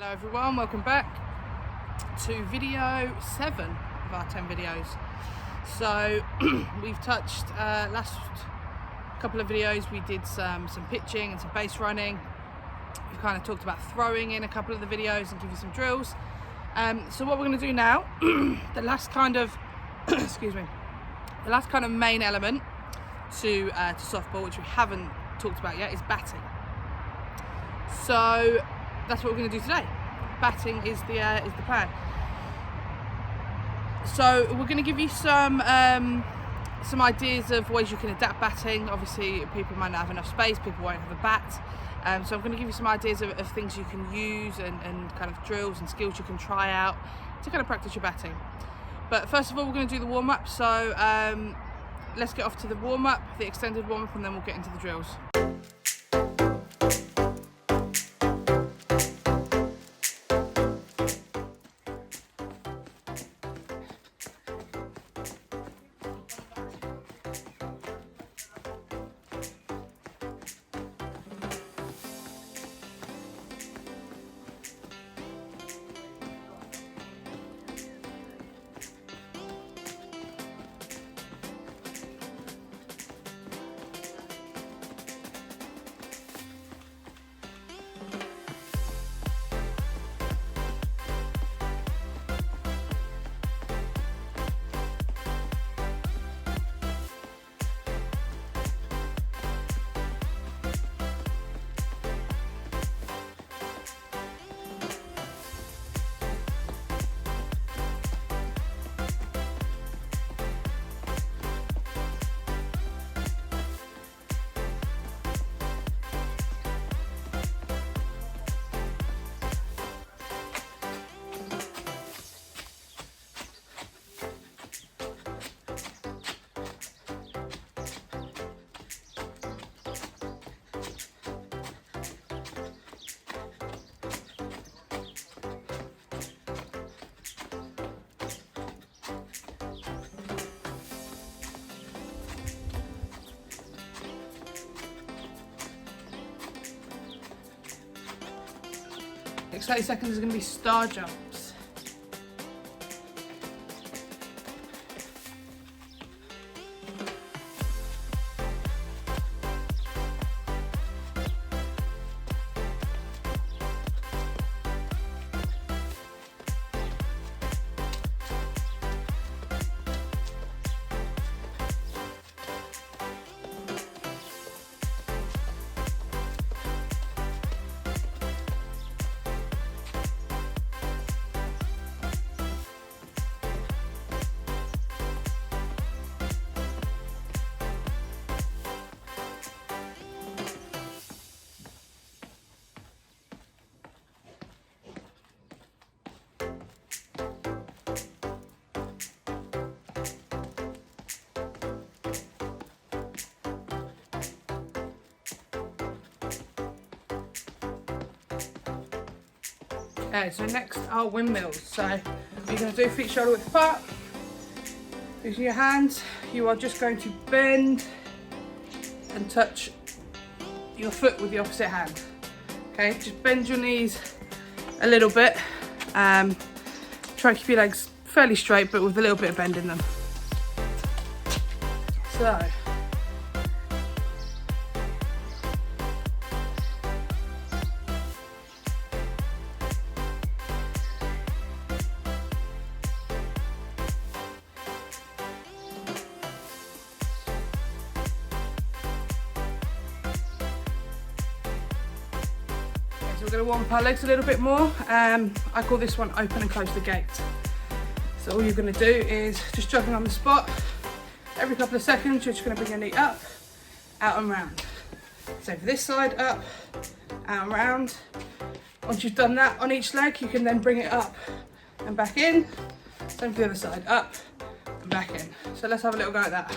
Hello everyone, welcome back to video 7 of our 10 videos. So we've touched last couple of videos we did some pitching and some base running. We've kind of talked about throwing in a couple of the videos and give you some drills. So what we're going to do now, the last kind of excuse me, the last kind of main element to softball, which we haven't talked about yet, is batting. So that's what we're going to do today. Batting is the plan. So we're going to give you some ideas of ways you can adapt batting. Obviously, people might not have enough space, people won't have a bat. So I'm going to give you some ideas of things you can use and kind of drills and skills you can try out to kind of practice your batting. But first of all, we're going to do the warm-up. So let's get off to the warm-up, the extended warm-up, and then we'll get into the drills. Next 30 seconds is going to be star jumps. Okay, so next are windmills. So you're going to do feet shoulder width apart. Using your hands, you are just going to bend and touch your foot with the opposite hand. Okay, just bend your knees a little bit. Try and keep your legs fairly straight, but with a little bit of bend in them. So. So we're going to warm up our legs a little bit more. I call this one open and close the gate. So all you're going to do is just juggling on the spot. Every couple of seconds you're just going to bring your knee up, out and round. So for this side, up, out and round. Once you've done that on each leg, you can then bring it up and back in. Same for the other side, up and back in. So let's have a little go at that.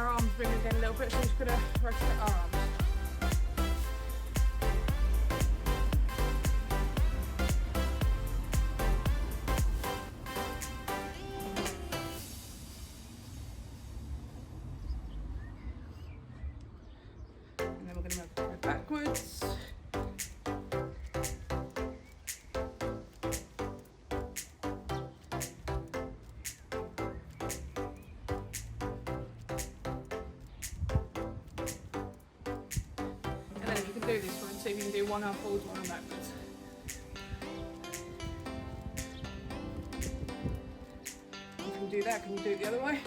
our arms bring again a little bit, so we're just going to rotate our arms. And then we're going to move it backwards. Do this one, see if you can do one arm forwards, one arm backwards. If you can do that, can you do it the other way?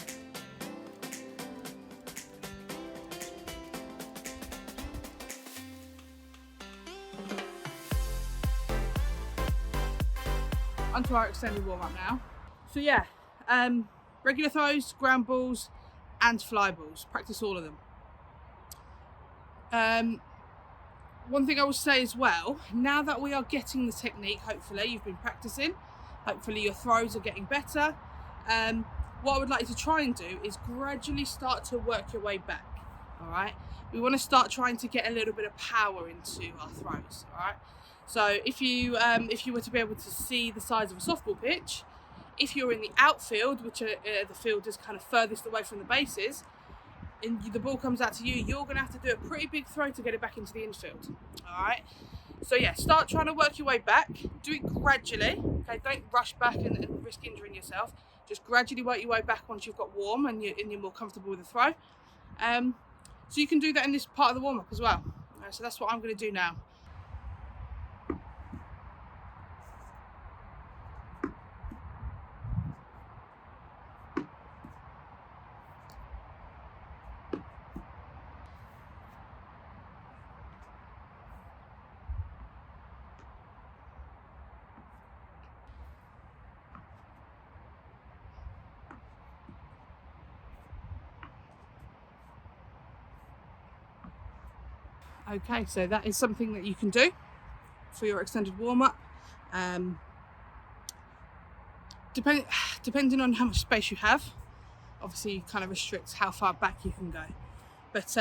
Onto our extended warm up now. So yeah, regular throws, ground balls and fly balls. Practice all of them. One thing I will say as well, now that we are getting the technique, hopefully you've been practicing, hopefully your throws are getting better, what I would like you to try and do is gradually start to work your way back, all right? We want to start trying to get a little bit of power into our throws, all right? So if you were to be able to see the size of a softball pitch, if you're in the outfield, which are, the field is kind of furthest away from the bases, and the ball comes out to you, you're going to have to do a pretty big throw to get it back into the infield. All right. So yeah, start trying to work your way back. Do it gradually. Okay, don't rush back and risk injuring yourself. Just gradually work your way back once you've got warm and you're more comfortable with the throw. So you can do that in this part of the warm up as well. So that's what I'm going to do now. Okay, so that is something that you can do for your extended warm-up. Depending on how much space you have, obviously kind of restricts how far back you can go. But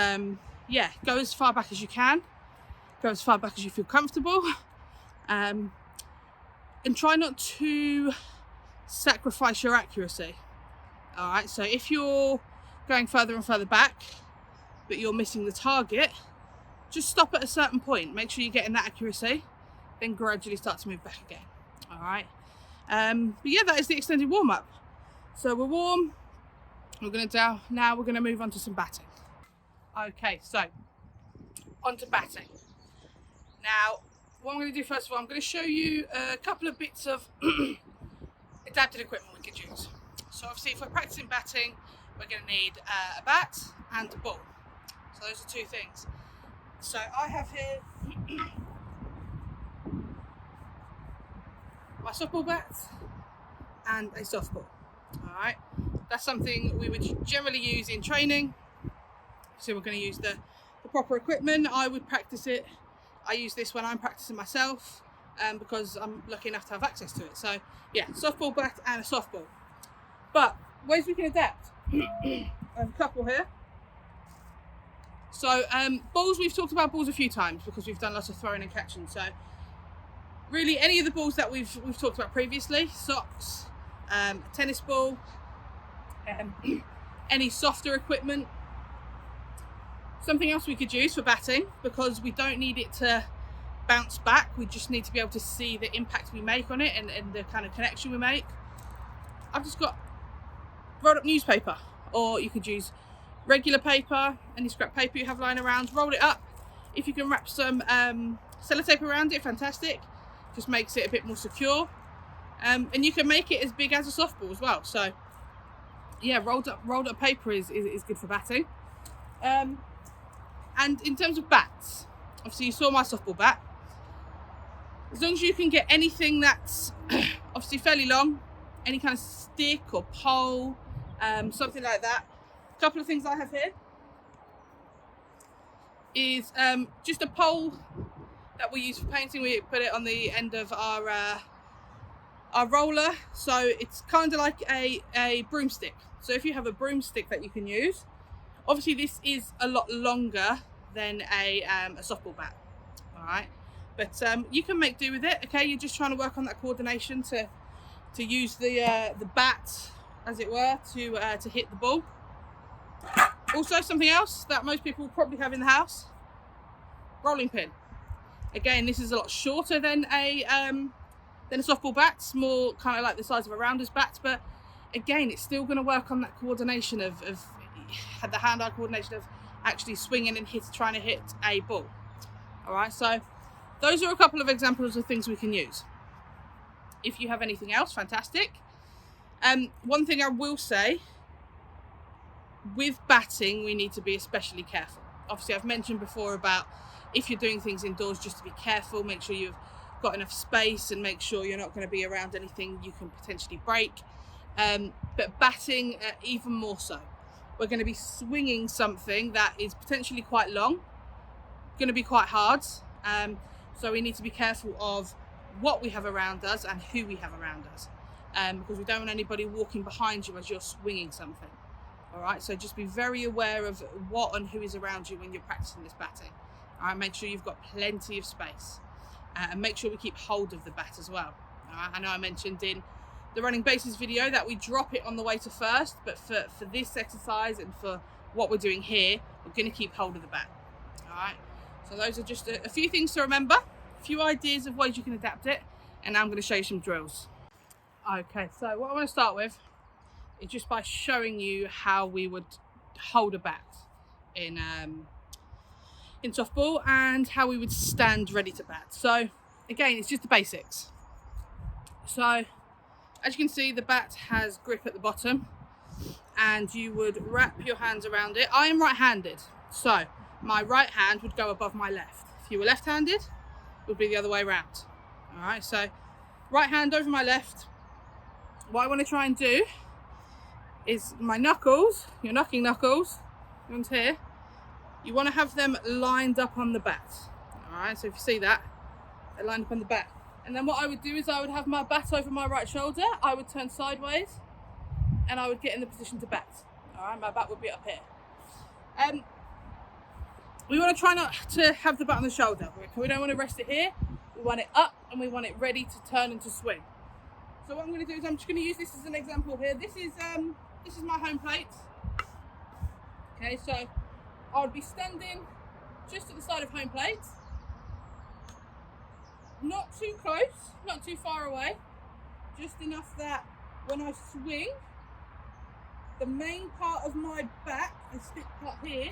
yeah, go as far back as you can, go as far back as you feel comfortable, and try not to sacrifice your accuracy. All right, so if you're going further and further back, but you're missing the target, just stop at a certain point. Make sure you're getting that accuracy, then gradually start to move back again. All right. But yeah, that is the extended warm up. So we're warm. Now we're going to move on to some batting. Okay, so on to batting. Now, what I'm going to do first of all, I'm going to show you a couple of bits of adapted equipment we could use. So obviously, if we're practicing batting, we're going to need a bat and a ball. So those are two things. So I have here my softball bat and a softball. All right, that's something we would generally use in training. So we're going to use the proper equipment. I would practice it. I use this when I'm practicing myself because I'm lucky enough to have access to it. So yeah, softball bat and a softball. But ways we can adapt. I have a couple here. So balls, we've talked about balls a few times because we've done lots of throwing and catching. So really any of the balls that we've talked about previously, socks, tennis ball, any softer equipment. Something else we could use for batting, because we don't need it to bounce back, we just need to be able to see the impact we make on it and the kind of connection we make. I've just got rolled up newspaper, or you could use regular paper, any scrap paper you have lying around, roll it up. If you can wrap some sellotape around it, fantastic. Just makes it a bit more secure. And you can make it as big as a softball as well. So yeah, rolled up paper is good for batting. And in terms of bats, obviously you saw my softball bat. As long as you can get anything that's obviously fairly long, any kind of stick or pole, something like that. A couple of things I have here is just a pole that we use for painting. We put it on the end of our roller, so it's kind of like a broomstick. So if you have a broomstick that you can use, Obviously this is a lot longer than a softball bat, all right, but you can make do with it. Okay, you're just trying to work on that coordination to use the bat, as it were, to hit the ball. Also, something else that most people probably have in the house: rolling pin. Again, this is a lot shorter than a softball bat. It's more kind of like the size of a rounder's bat, but again, it's still going to work on that coordination of the hand-eye coordination of actually swinging and trying to hit a ball. All right, so those are a couple of examples of things we can use. If you have anything else, fantastic. One thing I will say, with batting, we need to be especially careful. Obviously, I've mentioned before about if you're doing things indoors, just to be careful, make sure you've got enough space and make sure you're not going to be around anything you can potentially break. But batting, even more so. We're going to be swinging something that is potentially quite long, going to be quite hard. So we need to be careful of what we have around us and who we have around us, because we don't want anybody walking behind you as you're swinging something. All right, so just be very aware of what and who is around you when you're practicing this batting. All right, make sure you've got plenty of space, and make sure we keep hold of the bat as well. All right, I know I mentioned in the running bases video that we drop it on the way to first, but for this exercise and for what we're doing here, we're going to keep hold of the bat. All right, so those are just a few things to remember, a few ideas of ways you can adapt it, and now I'm going to show you some drills. Okay, so what I want to start with is just by showing you how we would hold a bat in softball and how we would stand ready to bat. So again, it's just the basics. So as you can see, the bat has grip at the bottom and you would wrap your hands around it. I am right-handed, so my right hand would go above my left. If you were left-handed, it would be the other way around. All right, so right hand over my left. What I want to try and do is my knuckles, your knocking knuckles, ones here, you want to have them lined up on the bat. All right, so if you see that, they're lined up on the bat. And then what I would do is I would have my bat over my right shoulder, I would turn sideways, and I would get in the position to bat. All right, my bat would be up here. We want to try not to have the bat on the shoulder. We don't want to rest it here. We want it up and we want it ready to turn and to swing. So what I'm going to do is I'm just going to use this as an example here. This is my home plate. Okay, so I would be standing just at the side of home plate. Not too close, not too far away, just enough that when I swing, the main part of my back, the stick part here,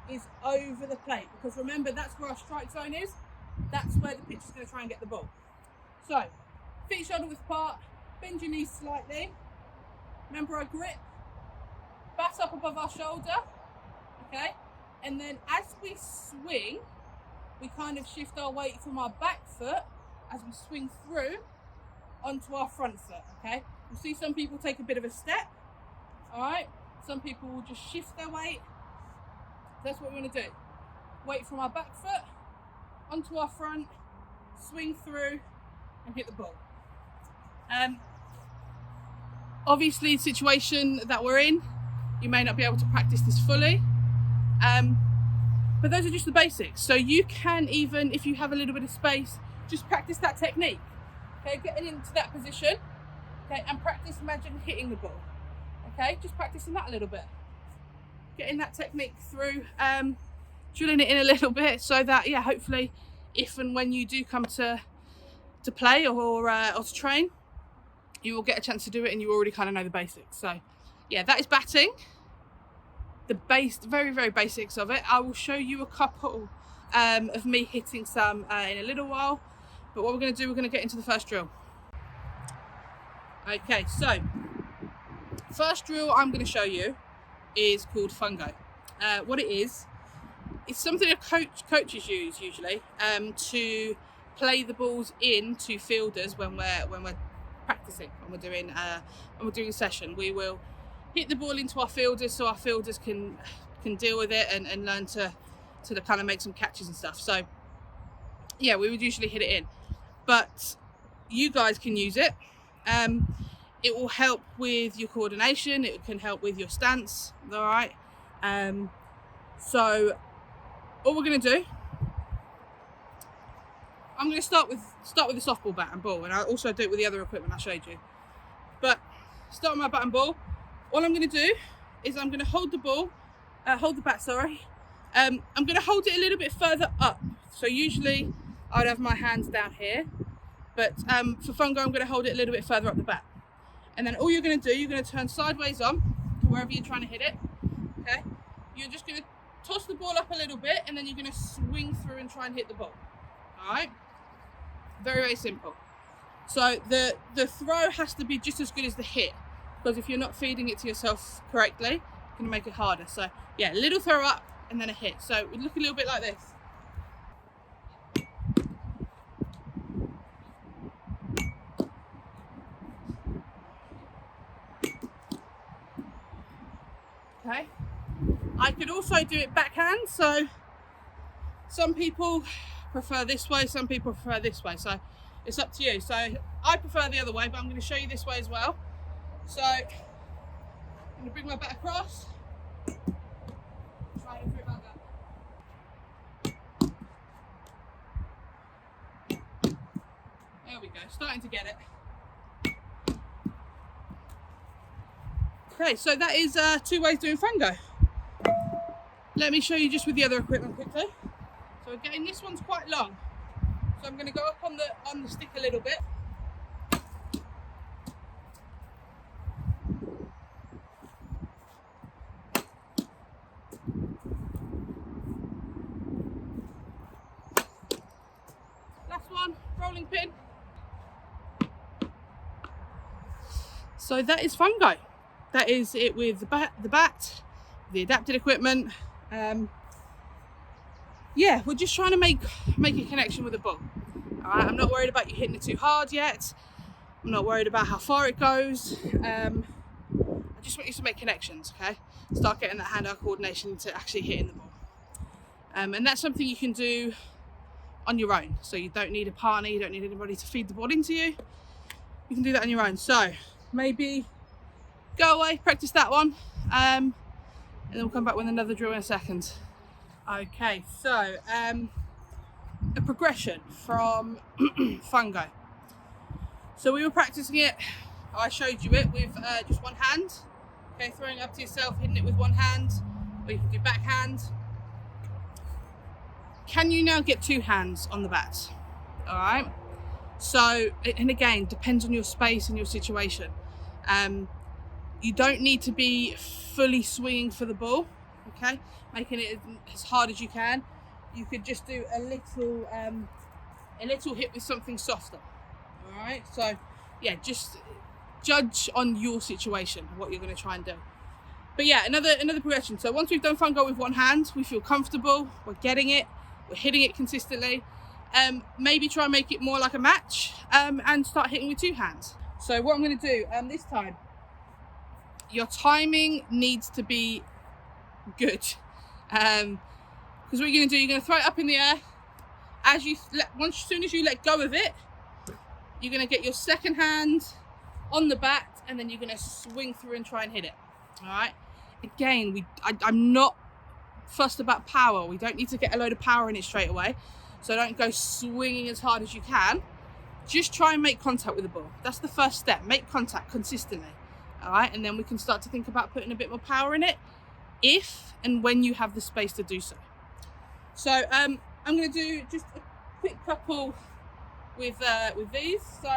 is over the plate, because remember, that's where our strike zone is. That's where the pitcher's going to try and get the ball. So, feet shoulder width apart, bend your knees slightly. Remember our grip, bat up above our shoulder, okay? And then as we swing, we kind of shift our weight from our back foot as we swing through onto our front foot, okay? You'll see some people take a bit of a step, all right? Some people will just shift their weight. That's what we want to do. Weight from our back foot onto our front, swing through and hit the ball. Obviously, the situation that we're in, you may not be able to practice this fully, but those are just the basics. So you can, even if you have a little bit of space, just practice that technique. Okay, getting into that position, okay, and practice, imagine hitting the ball. Okay, just practicing that a little bit. Getting that technique through, drilling it in a little bit so that, yeah, hopefully if and when you do come to play or to train, you will get a chance to do it and you already kind of know the basics. So yeah, that is batting. The very, very basics of it. I will show you a couple of me hitting some in a little while, but what we're going to do, we're going to get into the first drill. Okay, so first drill I'm going to show you is called fungo. What it is, it's something that coaches use usually to play the balls in to fielders when we're practicing, when we're doing a session. We will hit the ball into our fielders so our fielders can deal with it and learn to kind of make some catches and stuff. So yeah, we would usually hit it in, but you guys can use it. It will help with your coordination. It can help with your stance. All right. So all we're going to do, I'm going to start with the softball bat and ball, and I'll also do it with the other equipment I showed you. But start with my bat and ball. All I'm going to do is I'm going to hold the bat, sorry. I'm going to hold it a little bit further up. So usually I'd have my hands down here, but for fungo I'm going to hold it a little bit further up the bat. And then all you're going to do, you're going to turn sideways on to wherever you're trying to hit it. Okay, you're just going to toss the ball up a little bit, and then you're going to swing through and try and hit the ball. All right, very, very simple. So the throw has to be just as good as the hit, because if you're not feeding it to yourself correctly, it's going to make it harder. So yeah, a little throw up and then a hit. So it would look a little bit like this. Okay, I could also do it backhand, so some people prefer this way, some people prefer this way, so it's up to you. So I prefer the other way, but I'm going to show you this way as well. So I'm going to bring my bat across, try and throw it like that. There we go, starting to get it. Okay, so that is 2 ways doing fungo. Let me show you just with the other equipment quickly. So again, this one's quite long, so I'm going to go up on the stick a little bit. Last one, rolling pin. So that is fungo. That is it with the bat, the adapted equipment. Yeah, we're just trying to make a connection with the ball. All right, I'm not worried about you hitting it too hard yet. I'm not worried about how far it goes. I just want you to make connections, okay? Start getting that hand-eye coordination to actually hitting the ball. And that's something you can do on your own. So you don't need a partner, you don't need anybody to feed the ball into you. You can do that on your own. So maybe go away, practice that one, and then we'll come back with another drill in a second. Okay, so a progression from fungo. So we were practicing it, I showed you it with just one hand. Okay, throwing it up to yourself, hitting it with one hand, or you can do backhand. Can you now get two hands on the bat? All right. So, and again, depends on your space and your situation. You don't need to be fully swinging for the ball, okay? Making it as hard as you can. You could just do a little hit with something softer, all right? So, yeah, just judge on your situation, what you're going to try and do. But yeah, another progression. So once we've done fungo with one hand, we feel comfortable, we're getting it, we're hitting it consistently. Maybe try and make it more like a match, and start hitting with two hands. So what I'm going to do this time, your timing needs to be good, because what you're going to do, you're going to throw it up in the air. As soon as you let go of it, you're going to get your second hand on the bat, and then you're going to swing through and try and hit it. All right. Again, I'm not fussed about power. We don't need to get a load of power in it straight away. So don't go swinging as hard as you can. Just try and make contact with the ball. That's the first step. Make contact consistently. All right, and then we can start to think about putting a bit more power in it, if and when you have the space to do so. So I'm going to do just a quick couple with these. So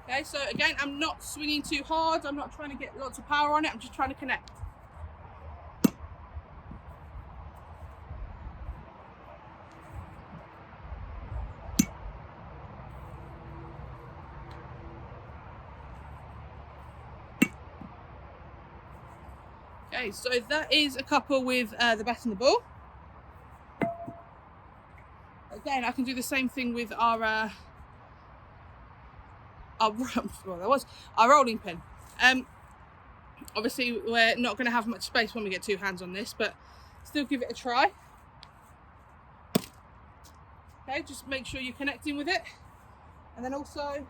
okay, so again, I'm not swinging too hard. I'm not trying to get lots of power on it. I'm just trying to connect. Okay, so that is a couple with the bat and the ball. Again, I can do the same thing with our rolling pin. Obviously, we're not going to have much space when we get two hands on this, but still give it a try. Okay, just make sure you're connecting with it. And then also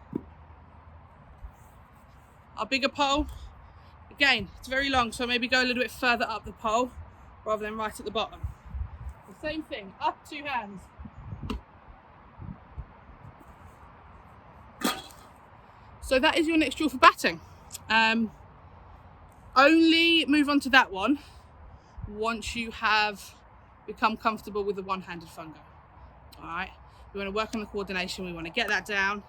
our bigger pole. Again, it's very long, so maybe go a little bit further up the pole rather than right at the bottom. The same thing, up 2 hands. So that is your next drill for batting. Only move on to that one once you have become comfortable with the one-handed fungo. All right, we want to work on the coordination, we want to get that down,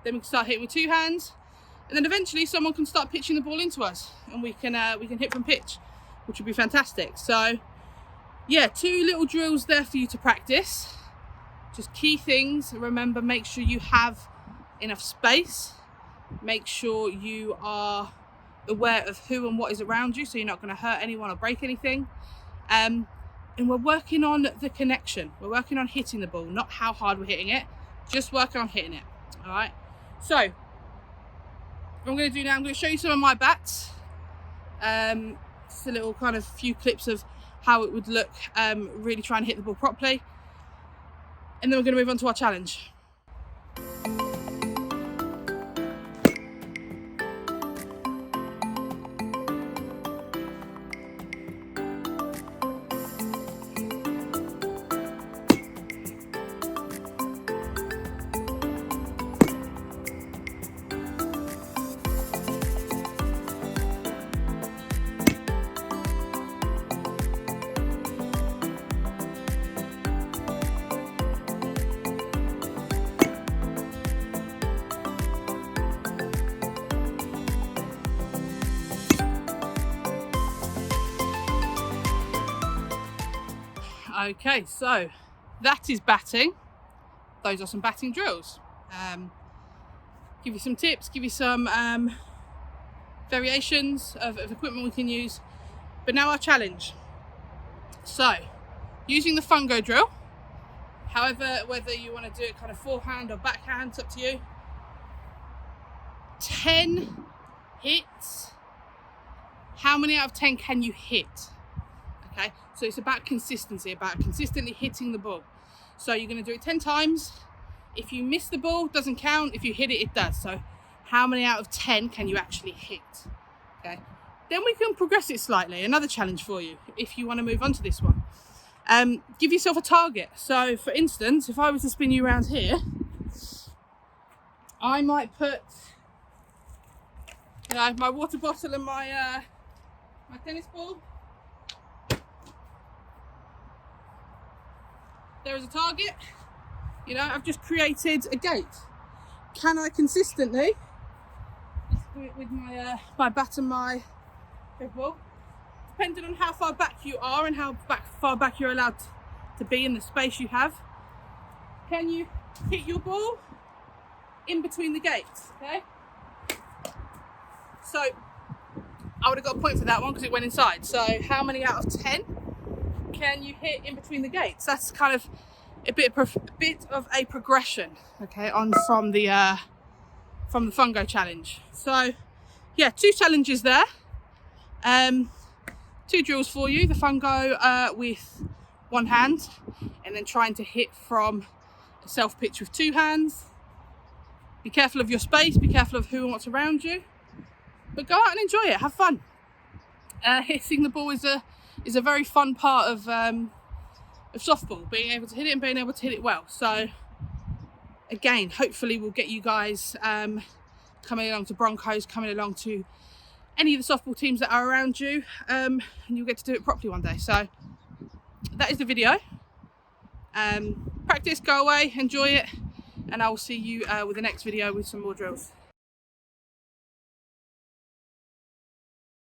then we can start hitting with 2 hands, and then eventually someone can start pitching the ball into us and we can hit from pitch, which would be fantastic. So yeah, 2 little drills there for you to practice. Just key things. Remember, make sure you have enough space. Make sure you are aware of who and what is around you, so you're not going to hurt anyone or break anything. And we're working on the connection. We're working on hitting the ball, not how hard we're hitting it, just working on hitting it. All right. So what I'm going to do now, I'm going to show you some of my bats. Just a little kind of few clips of how it would look, really try and hit the ball properly. And then we're going to move on to our challenge. Okay, so that is batting. Those are some batting drills. Give you some tips, give you some variations of equipment we can use. But now our challenge. So, using the fungo drill, however, whether you want to do it kind of forehand or backhand, it's up to you. 10 hits. How many out of 10 can you hit? Okay, so it's about consistency, about consistently hitting the ball. So you're going to do it 10 times. If you miss the ball, it doesn't count. If you hit it, it does. So how many out of 10 can you actually hit? Okay, then we can progress it slightly. Another challenge for you, if you want to move on to this one. Give yourself a target. So for instance, if I was to spin you around here, I might put my water bottle and my tennis ball. There is a target. I've just created a gate. Can I consistently, with my bat and my ball, depending on how far back you are and how far back you're allowed to be in the space you have, can you hit your ball in between the gates? Okay. So I would have got a point for that one because it went inside. So how many out of 10 can you hit in between the gates? That's kind of a bit of a progression, okay, on from the fungo challenge. So yeah, 2 challenges there, 2 drills for you. The fungo with 1 hand, and then trying to hit from a self pitch with 2 hands. Be careful of your space, be careful of who and what's around you, but go out and enjoy it, have fun. Hitting the ball is a very fun part of softball, being able to hit it and being able to hit it well. So again, hopefully we'll get you guys coming along to Broncos, coming along to any of the softball teams that are around you, and you'll get to do it properly one day. So that is the video. Practice, go away, enjoy it, and I will see you with the next video with some more drills.